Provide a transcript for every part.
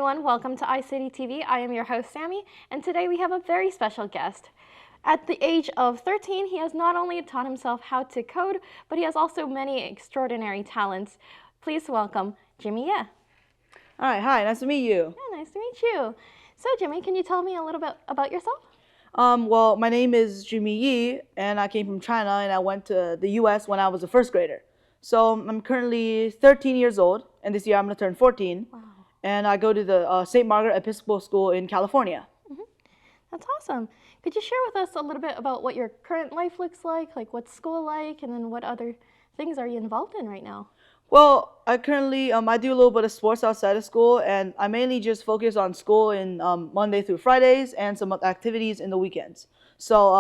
everyone, welcome to iCity TV. I am your host Sammy, and today we have a very special guest. At the age of 13, he has not only taught himself how to code, but he has also many extraordinary talents. Please welcome Jimmy Ye. All right, hi, nice to meet you. Yeah, nice to meet you. So Jimmy, can you tell me a little bit about yourself? Well, my name is Jimmy Yi, and I came from China, and I went to the U.S. when I was a first grader. So I'm currently 13 years old, and this year I'm going to turn 14. Wow. And I go to the St. Margaret Episcopal School in California. That's awesome. Could you share with us a little bit about what your current life looks like what's school like, and then what other things are you involved in right now? Well, I currently, I do a little bit of sports outside of school, and I mainly just focus on school in Monday through Fridays and some activities in the weekends. So,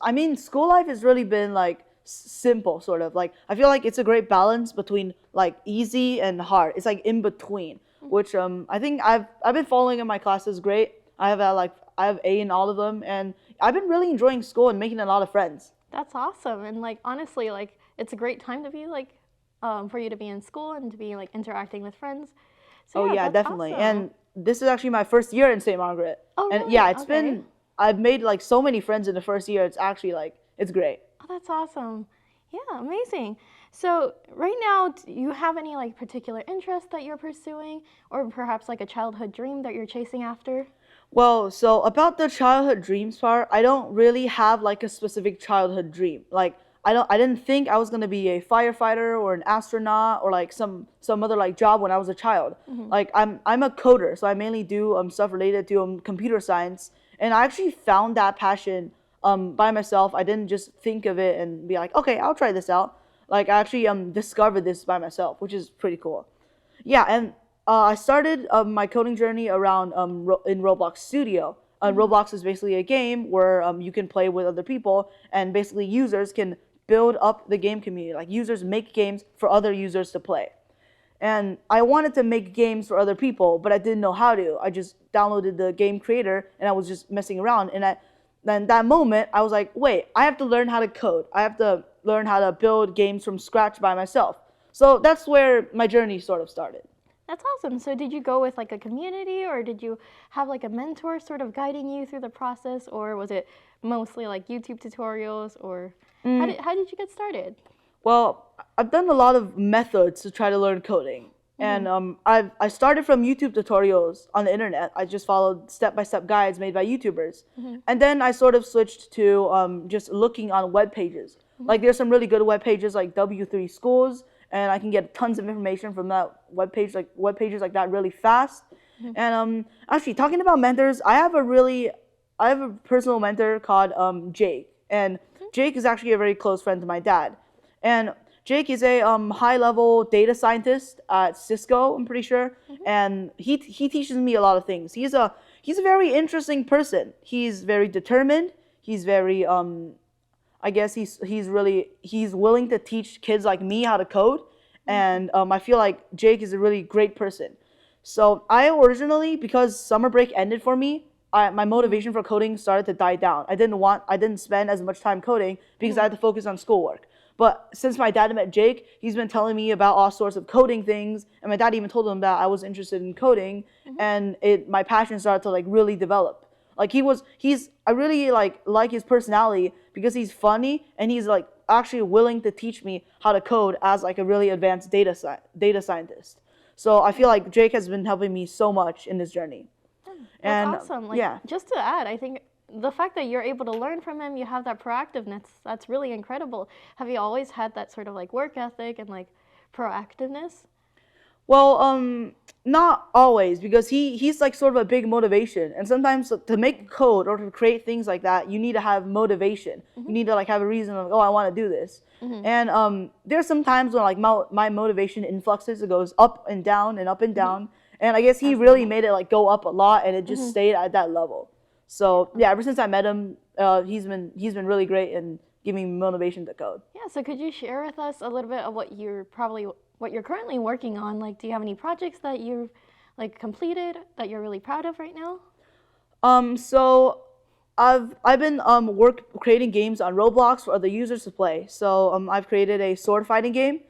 I mean, school life has really been like simple, sort of. Like, I feel like it's a great balance between like easy and hard. It's like in between, which I think I've been following in my classes great. I have A in all of them, and I've been really enjoying school and making a lot of friends. That's awesome, and like honestly, like it's a great time to be like for you to be in school and to be like interacting with friends. So, Oh yeah, that's definitely. awesome. And this is actually my first year in St. Margaret. Oh, And really? yeah, it's Okay. been I've made like so many friends in the first year. It's actually like it's great. Oh, that's awesome. Yeah, amazing. So right now, do you have any like particular interest that you're pursuing, or perhaps like a childhood dream that you're chasing after? Well, so about the childhood dreams part, I don't really have like a specific childhood dream. Like I didn't think I was gonna be a firefighter or an astronaut or like some other like job when I was a child. Like I'm a coder, so I mainly do stuff related to computer science, and I actually found that passion by myself. I didn't just think of it and be like, okay, I'll try this out. Like I actually discovered this by myself, which is pretty cool. Yeah, and I started my coding journey around in Roblox Studio. Roblox is basically a game where you can play with other people, and basically users can build up the game community. Like users make games for other users to play. And I wanted to make games for other people, but I didn't know how to. I just downloaded the game creator, and I was just messing around. And then that moment, I was like, wait, I have to learn how to code. I have to learn how to build games from scratch by myself. So that's where my journey sort of started. That's awesome. So did you go with like a community, or did you have like a mentor sort of guiding you through the process, or was it mostly like YouTube tutorials, or how did you get started? Well, I've done a lot of methods to try to learn coding. And I started from YouTube tutorials on the internet. I just followed step-by-step guides made by YouTubers. And then I sort of switched to just looking on web pages. Like there's some really good web pages like W3 Schools, and I can get tons of information from that web pages like that really fast. And actually, talking about mentors, I have a personal mentor called Jake, and Jake is actually a very close friend to my dad. And Jake is a high-level data scientist at Cisco, I'm pretty sure, and he teaches me a lot of things. He's a very interesting person. He's very determined. He's very I guess he's willing to teach kids like me how to code, and I feel like Jake is a really great person. So I originally, because summer break ended for me, my motivation for coding started to die down. I didn't spend as much time coding because I had to focus on schoolwork. But since my dad met Jake, he's been telling me about all sorts of coding things, and my dad even told him that I was interested in coding, and my passion started to like really develop. Like I really like his personality because he's funny, and he's like actually willing to teach me how to code as like a really advanced data scientist. So I feel like Jake has been helping me so much in this journey. That's awesome. Like, yeah. just to add, I think the fact that you're able to learn from him, you have that proactiveness, that's really incredible. Have you always had that sort of like work ethic and like proactiveness? Well, not always, because he's like sort of a big motivation, and sometimes to make code or to create things like that, you need to have motivation. You need to like have a reason of, oh, I want to do this. And there's some times when like my motivation influxes, it goes up and down and up and down, and I guess he really made it like go up a lot, and it just stayed at that level. So yeah, ever since I met him, he's been really great in giving me motivation to code. Yeah, so could you share with us a little bit of what you're currently working on? Like, do you have any projects that you've like completed that you're really proud of right now? So I've been creating games on Roblox for other users to play. So I've created a sword fighting game,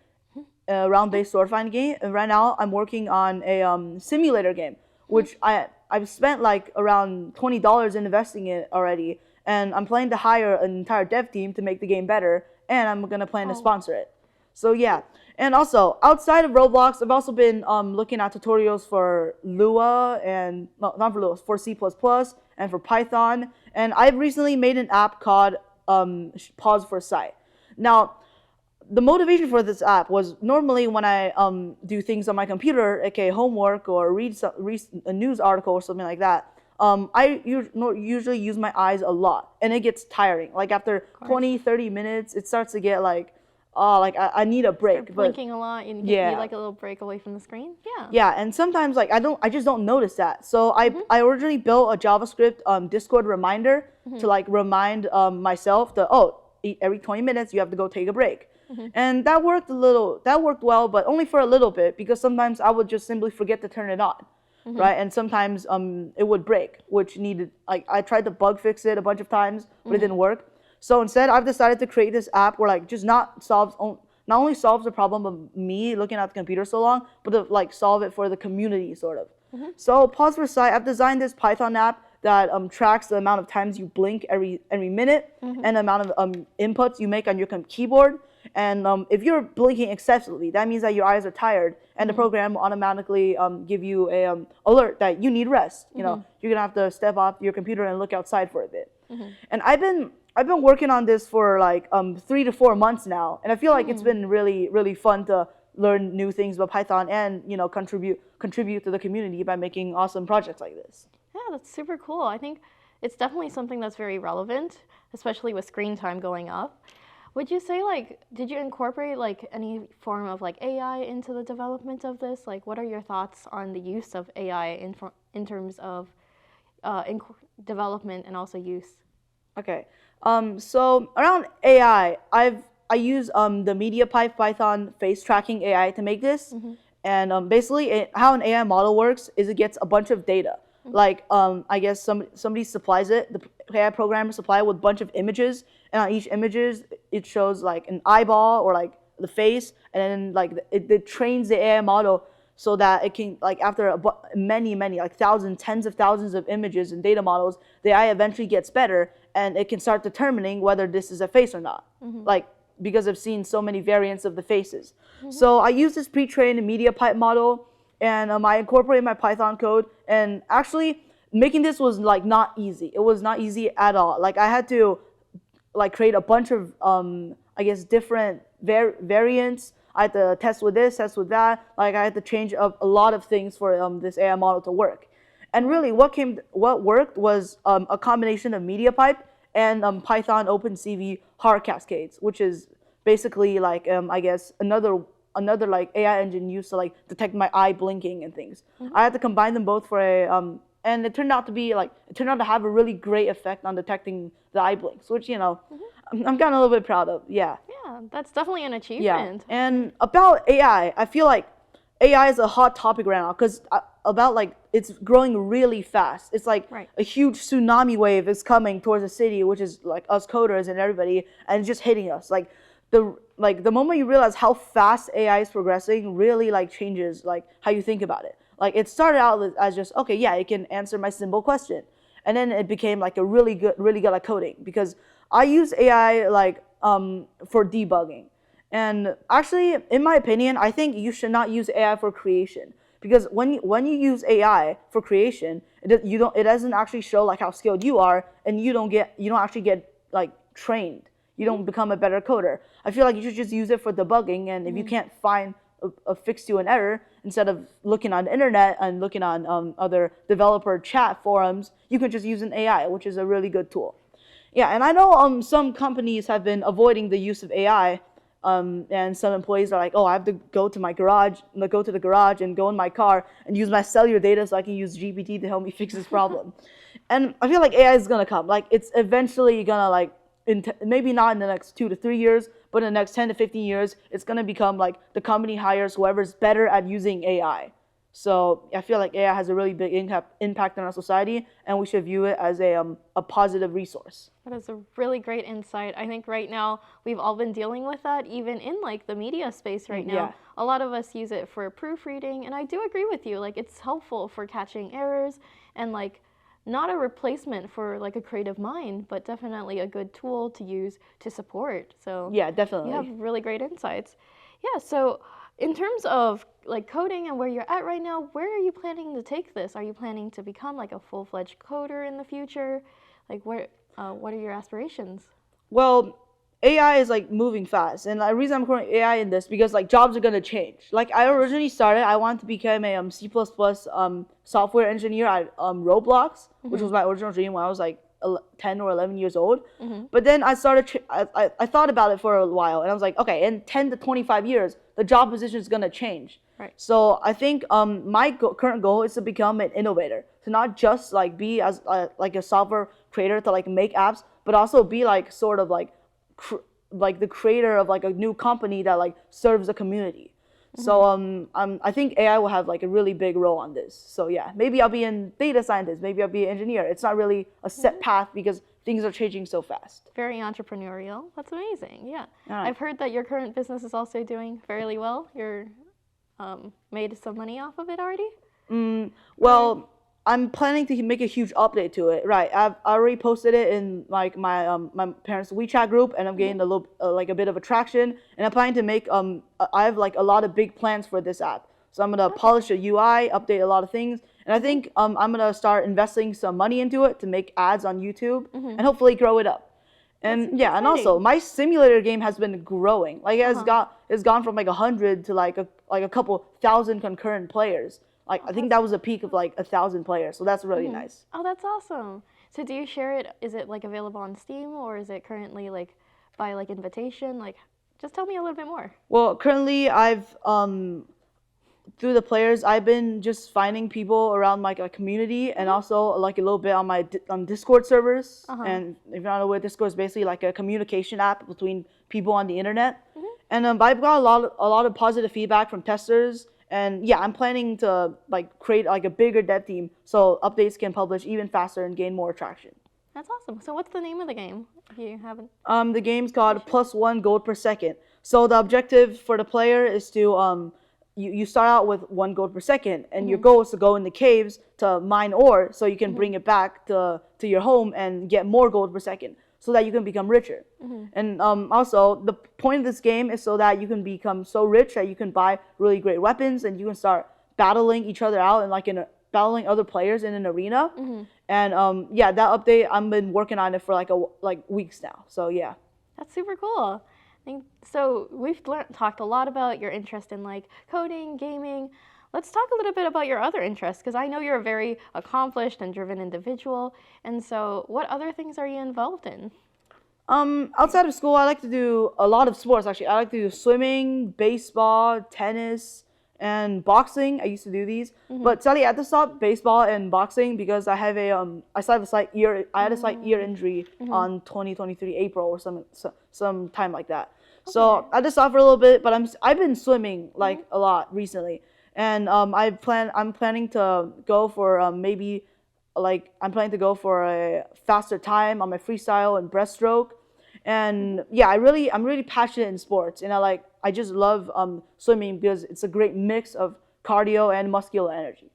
a round-based sword fighting game, and right now I'm working on a simulator game which I've spent like around $20 in investing in it already, and I'm planning to hire an entire dev team to make the game better, and I'm gonna plan to sponsor it. So yeah, and also outside of Roblox, I've also been looking at tutorials for Lua and not for Lua, for C++ and for Python, and I've recently made an app called Pause for Sight. Now, the motivation for this app was normally when I do things on my computer, aka homework or read a news article or something like that. I usually use my eyes a lot, and it gets tiring. Like after 20, 30 minutes, it starts to get like, I need a break. Start blinking a lot, and you need like a little break away from the screen. Yeah. Yeah, and sometimes like I just don't notice that. So I originally built a JavaScript Discord reminder to like remind myself that every 20 minutes you have to go take a break. And that worked well, but only for a little bit, because sometimes I would just simply forget to turn it on. Right, and sometimes it would break, which needed, like, I tried to bug fix it a bunch of times, but it didn't work. So instead, I've decided to create this app where like just not only solves the problem of me looking at the computer so long, but to like solve it for the community sort of. So Pause for Sight, I've designed this Python app that tracks the amount of times you blink every minute and the amount of inputs you make on your keyboard. And if you're blinking excessively, that means that your eyes are tired, and the program will automatically give you a alert that you need rest. You know, you're gonna have to step off your computer and look outside for a bit. And I've been working on this for like 3 to 4 months now, and I feel like it's been really fun to learn new things about Python and contribute to the community by making awesome projects like this. Yeah, that's super cool. I think it's definitely something that's very relevant, especially with screen time going up. Would you say, like, did you incorporate like any form of like AI into the development of this? Like, what are your thoughts on the use of AI in terms of development and also use? Okay, so around AI, I use the MediaPipe Python face tracking AI to make this, and basically how an AI model works is it gets a bunch of data. Like I guess somebody supplies it, the AI programmer supply it with a bunch of images, and on each images it shows like an eyeball or like the face, and then like it trains the AI model so that it can, like, after many like tens of thousands of images and data models, the AI eventually gets better and it can start determining whether this is a face or not. Like, because I've seen so many variants of the faces. So I use this pre-trained MediaPipe model, and I incorporated my Python code, and actually making this was like not easy. It was not easy at all. Like, I had to like create a bunch of I guess different variants. I had to test with this, test with that. Like, I had to change up a lot of things for this AI model to work. And really, what worked was a combination of MediaPipe and Python OpenCV hard cascades, which is basically like I guess another like AI engine used to like detect my eye blinking and things. I had to combine them both for a and it turned out to have a really great effect on detecting the eye blinks, which, you know, I'm kind of a little bit proud of. Yeah. Yeah, that's definitely an achievement. Yeah. And about AI, I feel like AI is a hot topic right now because about like it's growing really fast. It's like a huge tsunami wave is coming towards the city, which is like us coders and everybody, and it's just hitting us. Like the moment you realize how fast AI is progressing really like changes like how you think about it. Like, it started out as just, okay, yeah, it can answer my simple question, and then it became like a really good at coding, because I use AI like for debugging. And actually, in my opinion, I think you should not use AI for creation, because when you use AI for creation, it doesn't actually show like how skilled you are, and you don't actually get like trained. You don't become a better coder. I feel like you should just use it for debugging, and if you can't find a fix to an error, instead of looking on the internet and looking on other developer chat forums, you can just use an AI, which is a really good tool. Yeah, and I know some companies have been avoiding the use of AI, and some employees are like, oh, I have to go to the garage and go in my car and use my cellular data so I can use GPT to help me fix this problem. And I feel like AI is gonna come. Like, it's eventually gonna like, maybe not in the next 2 to 3 years, but in the next 10 to 15 years, it's gonna become like the company hires whoever's better at using AI. So I feel like AI has a really big impact on our society, and we should view it as a positive resource. That is a really great insight. I think right now we've all been dealing with that, even in like the media space right now. Yeah. A lot of us use it for proofreading, and I do agree with you. Like it's helpful for catching errors and like not a replacement for like a creative mind, but definitely a good tool to use to support. So Yeah, definitely. you have really great insights. Yeah, so in terms of like coding and where you're at right now, where are you planning to take this? Are you planning to become like a full-fledged coder in the future? Like what are your aspirations? Well, AI is like moving fast, and the reason I'm calling AI in this because like jobs are gonna change. Like I originally started, I wanted to become a C++ software engineer at Roblox, which was my original dream when I was like 10 or 11 years old. But then I started, I thought about it for a while, and I was like, okay, in 10 to 25 years, the job position is gonna change. Right. So I think my current goal is to become an innovator, to not just like be as like a software creator to like make apps, but also be like sort of like the creator of like a new company that like serves the community. So I think AI will have like a really big role on this. So yeah, maybe I'll be a data scientist, maybe I'll be an engineer. It's not really a set path because things are changing so fast. Very entrepreneurial. That's amazing. Yeah. Right. I've heard that your current business is also doing fairly well. You're made some money off of it already? Well, I'm planning to make a huge update to it. Right, I already posted it in like my my parents' WeChat group, and I'm getting a little like a bit of attraction. And I'm planning to make I have like a lot of big plans for this app. So I'm gonna polish the UI, update a lot of things, and I think I'm gonna start investing some money into it to make ads on YouTube and hopefully grow it up. And yeah, and also my simulator game has been growing. Like it's gone from like 100 to like a couple thousand concurrent players. Like I think that was a peak of like 1,000 players, so that's really nice. Oh, that's awesome. So do you share it? Is it like available on Steam, or is it currently like by like invitation? Like, just tell me a little bit more. Well, currently I've through the players, I've been just finding people around like a community, and also like a little bit on my on Discord servers. And if you don't know what Discord is, basically like a communication app between people on the internet. And I've got a lot of positive feedback from testers. And yeah, I'm planning to like create like a bigger dev team so updates can publish even faster and gain more traction. That's awesome. So what's the name of the game, if you haven't? The game's called +1 gold per second. So the objective for the player is to you start out with 1 gold per second, and your goal is to go in the caves to mine ore so you can bring it back to your home and get more gold per second so that you can become richer. And also, the point of this game is so that you can become so rich that you can buy really great weapons and you can start battling each other out and like battling other players in an arena. And yeah, that update, I've been working on it for like weeks now. So yeah. That's super cool. So we've talked a lot about your interest in like coding, gaming. Let's talk a little bit about your other interests, because I know you're a very accomplished and driven individual. And so what other things are you involved in? Outside of school, I like to do a lot of sports actually. I like to do swimming, baseball, tennis, and boxing. I used to do these, but sadly I had to stop baseball and boxing because I have I had a slight ear injury on 2023 April or some time like that. So I had to stop for a little bit, but I've been swimming like a lot recently, and I'm planning to go for I'm planning to go for a faster time on my freestyle and breaststroke. And yeah, I'm really passionate in sports, and I just love swimming because it's a great mix of cardio and muscular energy.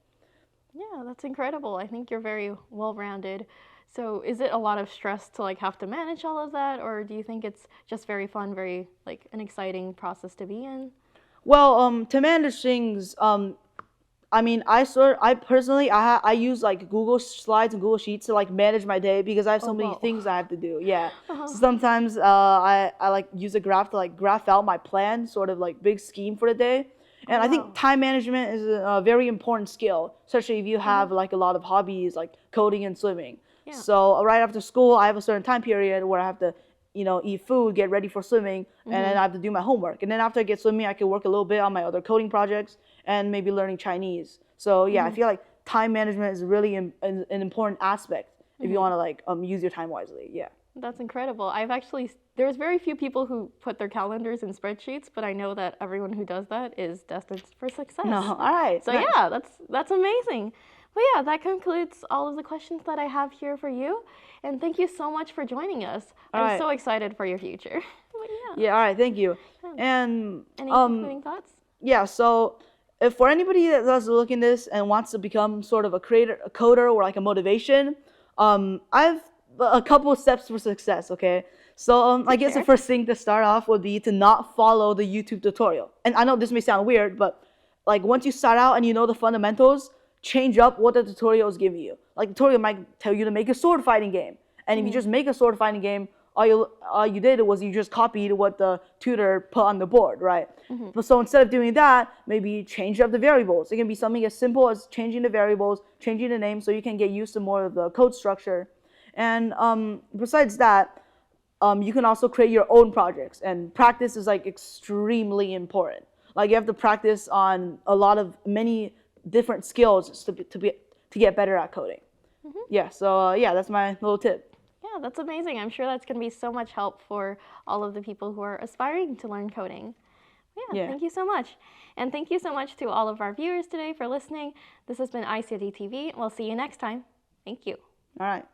Yeah, that's incredible. I think you're very well-rounded. So is it a lot of stress to like have to manage all of that, or do you think it's just very fun, very like an exciting process to be in? Well, to manage things, I mean, I personally, I use like Google Slides and Google Sheets to like manage my day because I have so many things I have to do. Yeah. So sometimes I like use a graph to like graph out my plan, sort of like big scheme for the day. And I think time management is a very important skill, especially if you have like a lot of hobbies like coding and swimming. Yeah. So right after school, I have a certain time period where I have to, eat food, get ready for swimming, and then I have to do my homework. And then after I get swimming, I can work a little bit on my other coding projects and maybe learning Chinese. So yeah, I feel like time management is really an important aspect if you want to like use your time wisely. Yeah. That's incredible. There's very few people who put their calendars in spreadsheets, but I know that everyone who does that is destined for success. No, all right. So nice. yeah, that's amazing. But yeah, that concludes all of the questions that I have here for you. And thank you so much for joining us. All I'm right. so excited for your future. But yeah. Yeah, all right, thank you. And Any concluding thoughts? yeah, so if for anybody that's looking at this and wants to become sort of a creator, a coder, or like a motivation, I've a couple of steps for success, okay? So I guess the first thing to start off would be to not follow the YouTube tutorial. And I know this may sound weird, but like once you start out and you know the fundamentals, change up what the tutorial is giving you. Like the tutorial might tell you to make a sword fighting game. And if you just make a sword fighting game, all you did was you just copied what the tutor put on the board, right? But so instead of doing that, maybe change up the variables. It can be something as simple as changing the variables, changing the name so you can get used to more of the code structure. And besides that, you can also create your own projects. And practice is like extremely important. Like you have to practice on many different skills to get better at coding. Yeah, so yeah, that's my little tip. Yeah, that's amazing. I'm sure that's going to be so much help for all of the people who are aspiring to learn coding. Yeah, thank you so much. And thank you so much to all of our viewers today for listening. This has been ICT TV. We'll see you next time. Thank you. All right.